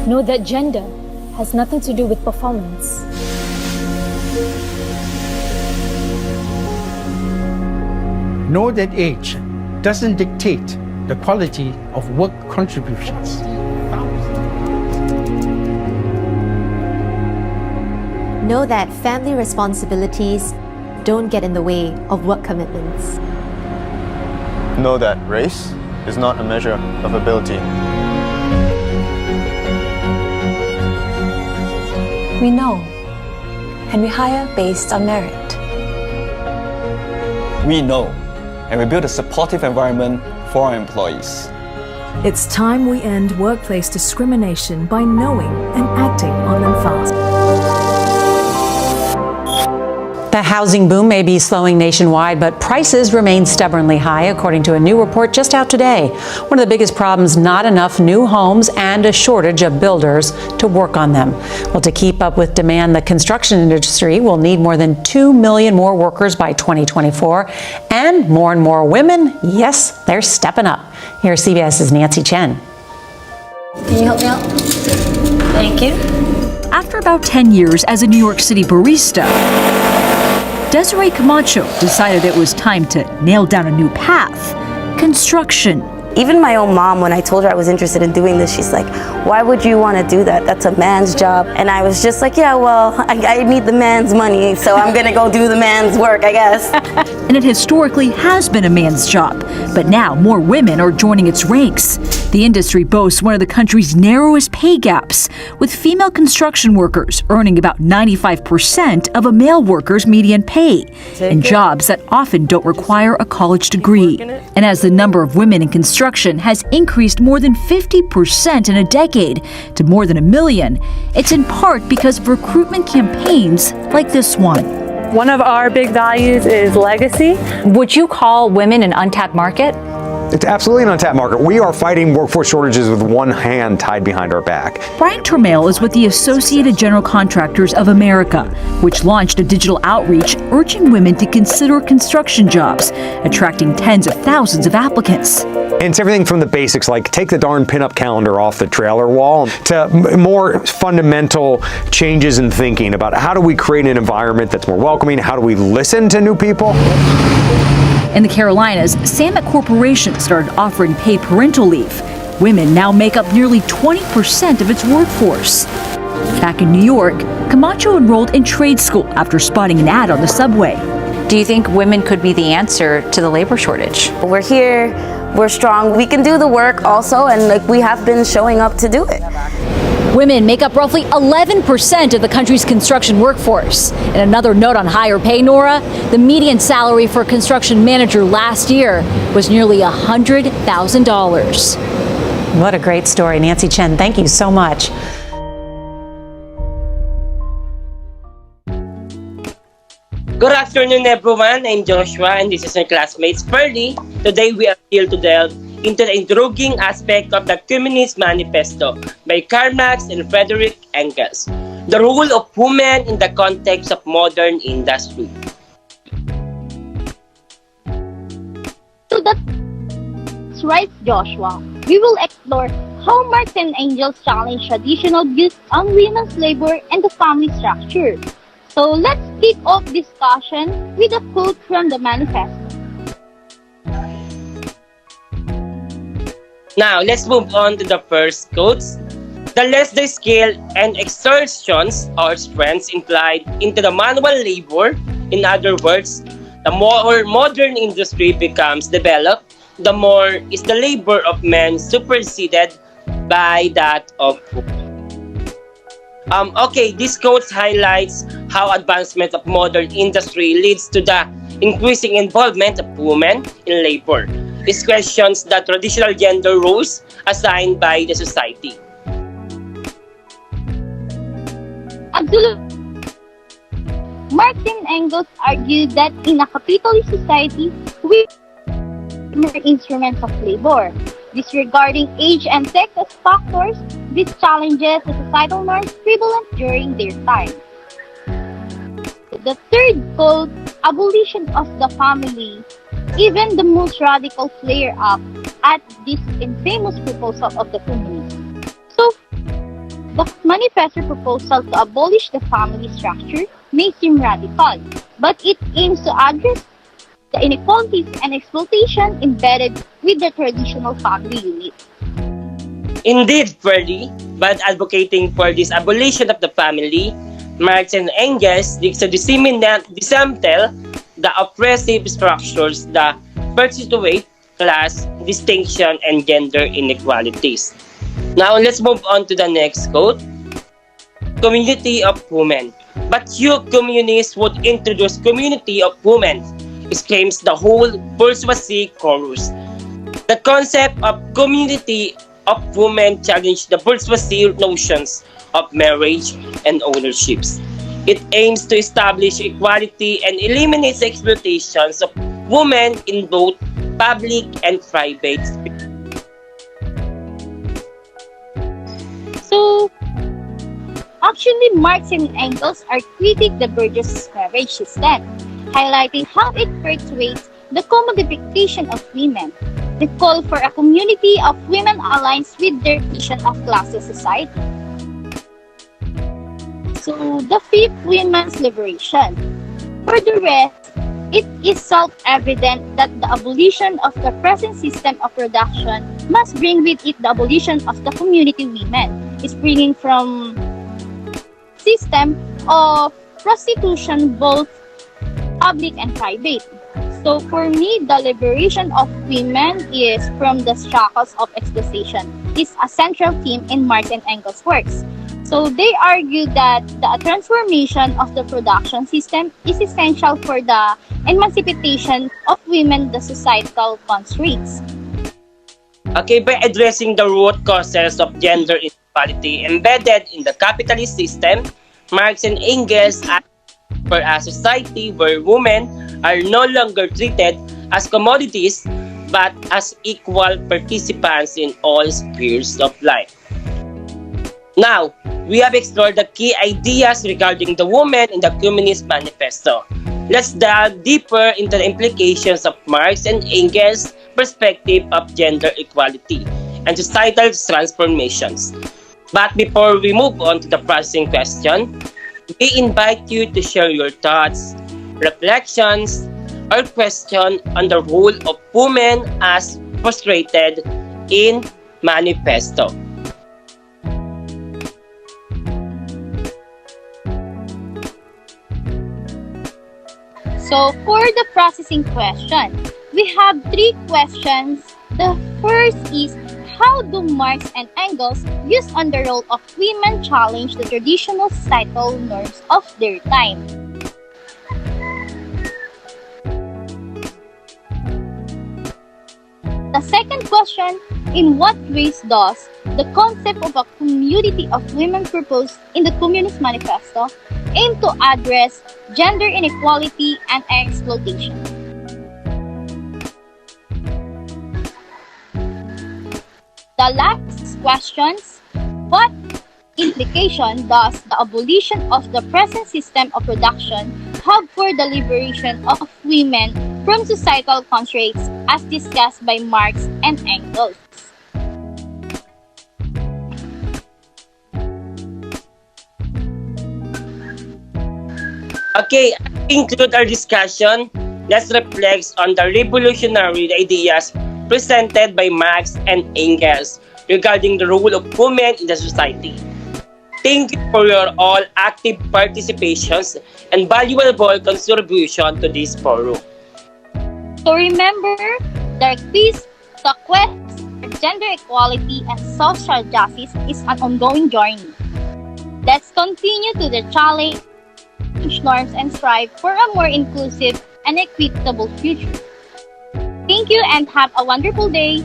Know that gender has nothing to do with performance. Know that age doesn't dictate the quality of work contributions. Know that family responsibilities don't get in the way of work commitments. Know that race is not a measure of ability. We know, and we hire based on merit. We know, and we build a supportive environment for our employees. It's time we end workplace discrimination by knowing and acting on them fast. The housing boom may be slowing nationwide, but prices remain stubbornly high, according to a new report just out today. One of the biggest problems, not enough new homes and a shortage of builders to work on them. Well, to keep up with demand, the construction industry will need more than 2 million more workers by 2024, and more women, yes, they're stepping up. Here's CBS's Nancy Chen. Can you help me out? Thank you. After about 10 years as a New York City barista, Desiree Camacho decided it was time to nail down a new path: construction. Even my own mom, when I told her I was interested in doing this, she's like, why would you want to do that? That's a man's job. And I was just like, yeah, well, I need the man's money, so I'm going to go do the man's work, I guess. And it historically has been a man's job, but now more women are joining its ranks. The industry boasts one of the country's narrowest pay gaps, with female construction workers earning about 95% of a male worker's median pay, in jobs that often don't require a college degree. And as the number of women in construction has increased more than 50% in a decade to more than 1 million, it's in part because of recruitment campaigns like this one. One of our big values is legacy. Would you call women an untapped market? It's absolutely an untapped market. We are fighting workforce shortages with one hand tied behind our back. Brian Termale is with the Associated General Contractors of America, which launched a digital outreach urging women to consider construction jobs, attracting tens of thousands of applicants. And it's everything from the basics, like take the darn pinup calendar off the trailer wall, to more fundamental changes in thinking about how do we create an environment that's more welcoming, how do we listen to new people. In the Carolinas, Samet Corporation started offering paid parental leave. Women now make up nearly 20% of its workforce. Back in New York, Camacho enrolled in trade school after spotting an ad on the subway. Do you think women could be the answer to the labor shortage? We're here, we're strong, we can do the work also, and we have been showing up to do it. Women make up roughly 11% of the country's construction workforce. And another note on higher pay, Nora, the median salary for a construction manager last year was nearly $100,000. What a great story. Nancy Chen, thank you so much. Good afternoon, everyone. I'm Joshua, and this is my classmates Pearly. Today, we are here to delve into the intriguing aspect of the Communist Manifesto by Karl Marx and Frederick Engels, the role of women in the context of modern industry. That's right, Joshua. We will explore how Marx and Engels challenge traditional views on women's labor and the family structure. So let's kick off discussion with a quote from the manifesto. Now, let's move on to the first quotes. The less the skill and exertions or strengths implied into the manual labor, in other words, the more modern industry becomes developed, the more is the labor of men superseded by that of women. This quote highlights how advancement of modern industry leads to the increasing involvement of women in labor. This questions the traditional gender roles assigned by the society. Absolutely. Marx and Engels argued that in a capitalist society, we are instruments of labor. Disregarding age and sex as factors, this challenges the societal norms prevalent during their time. The third quote, abolition of the family. Even the most radical flare up at this infamous proposal of the communists. So The manifesto proposal to abolish the family structure may seem radical, but it aims to address the inequalities and exploitation embedded with the traditional family unit. Indeed, Ferdy, by advocating for this abolition of the family, Marx and Engels seek to dismantle the oppressive structures that perpetuate class distinction and gender inequalities. Now, let's move on to the next quote. Community of women. But you communists would introduce community of women, exclaims the whole bourgeoisie chorus. The concept of community of women challenged the bourgeoisie notions of marriage and ownerships. It aims to establish equality and eliminates exploitations of women in both public and private spheres. So, actually, Marx and Engels are critiquing the bourgeois marriage system, highlighting how it perpetuates the commodification of women. The call for a community of women aligns with their vision of classless society. So, the fifth, women's liberation. For the rest, it is self-evident that the abolition of the present system of production must bring with it the abolition of the community women, springing from system of prostitution, both public and private. So for me, the liberation of women is from the shackles of exploitation is a central theme in Marx and Engels' works. So they argue that the transformation of the production system is essential for the emancipation of women, the societal constraints. Okay, by addressing the root causes of gender inequality embedded in the capitalist system, Marx and Engels ask for a society where women are no longer treated as commodities but as equal participants in all spheres of life. Now, we have explored the key ideas regarding the woman in the Communist Manifesto. Let's dive deeper into the implications of Marx and Engels' perspective of gender equality and societal transformations. But before we move on to the processing question, we invite you to share your thoughts, reflections, or question on the role of women as frustrated in Manifesto. So for the processing question, we have 3 questions. The first is, how do Marx and Engels use on the role of women challenge the traditional societal norms of their time? The second question, in what ways does the concept of a community of women proposed in the Communist Manifesto aim to address gender inequality and exploitation? The last questions, what implication does the abolition of the present system of production have for the liberation of women from societal constraints as discussed by Marx and Engels? Okay, to conclude our discussion, let's reflect on the revolutionary ideas presented by Marx and Engels regarding the role of women in the society. Thank you for your all active participations and valuable contribution to this forum. So remember, the quest for gender equality and social justice is an ongoing journey. Let's continue to the challenge norms and strive for a more inclusive and equitable future. Thank you and have a wonderful day.